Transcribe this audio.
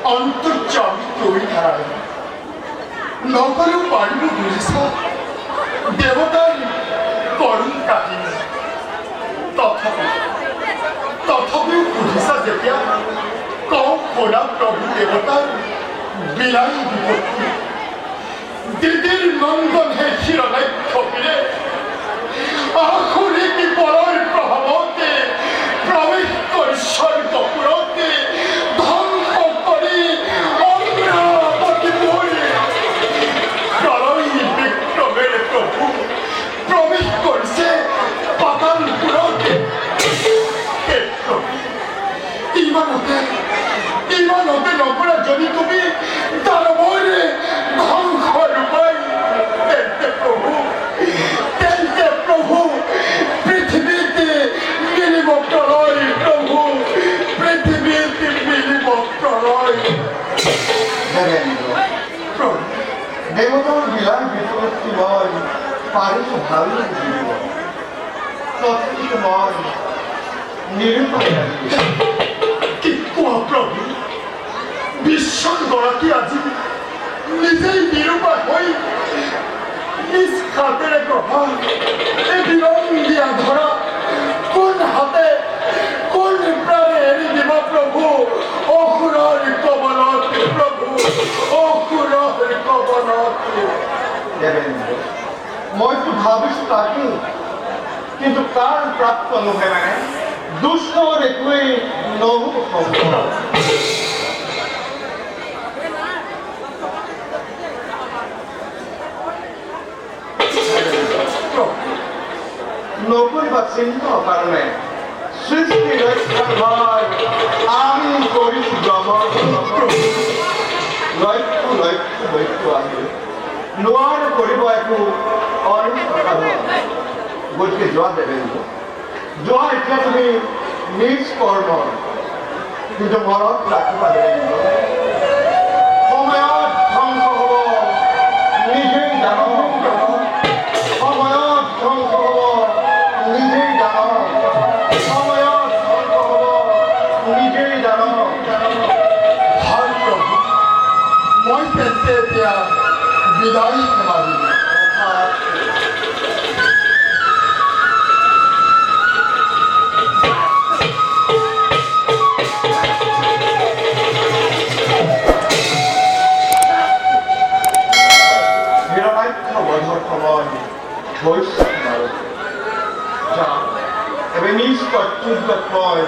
अंतर्जामी তুমি ধারায় নকলেও পারিব বুঝিছ দেবতার করুণ কাহিনী তথাপিও বুঝিছা যেতিয়া কওঁ শুনা প্রভু দেবতার বিলায়ী বিপত্তি দিদির নন্দন হে শিরনাই থপিলে আখুরি কি পরর প্রভাবতে প্রবেশ করি স্বর্গপুরতে ধ্বংস করি অমরাবতী বলে প্রলয় বিক্রমের প্রভু প্রবেশ করছে পাতালপুরতে ইমানতে নকরা যদি তুমি দানবরে ধ্বংস রূপাই প্রভু পৃথিবীতে মিলিব প্রলয় প্রভু পৃথিবীতে মিলিব প্রলয় দেবতার বিলাস বিপত্তি নয় পারিত ভালো বুঝিব তৎসময় নিরূপায় কি কোয়া প্রভু বিশ্বৰ গৰাকী আজি নিজেই নিৰূপায় হৈ নিজ হাতেৰে গ্ৰহণ এই বিৰংগীয়া ধৰা কোন হাতে কোন প্ৰাণে এৰি দিব প্ৰভু অসুৰৰ কবলত প্ৰভু অসুৰৰ কবলত দেবেন্দ্র মইতো ভাবিছো তাকে কিন্তু তার প্রাপ্ত নহে মানে দুষ্টর একোৱে নহব সম্ভৱ নকৰিবা চিন্তা কাৰণে সৃষ্টি ৰক্ষাৰ ভাৰ আমি কৰিছো লক্ষ্য আহি নোৱাৰ কৰিব একো গতিকে যোৱা দেবেন্দ্ৰ যোৱা এতিয়া তুমি নিজ কৰ্ম কিন্তু মনত ৰাখিবা দেবেন্দ্ৰ সময়ত ধ্বংস হ'ব নিজেই জানো সময়ত ধ্বংস হ'ব নিজেই জানো সময়ত ধ্বংস হ'ব নিজেই জানো হয় প্ৰভু মই তেন্তে এতিয়া বিদায় মাৰিম এবার নিজ কর্তব্য হয়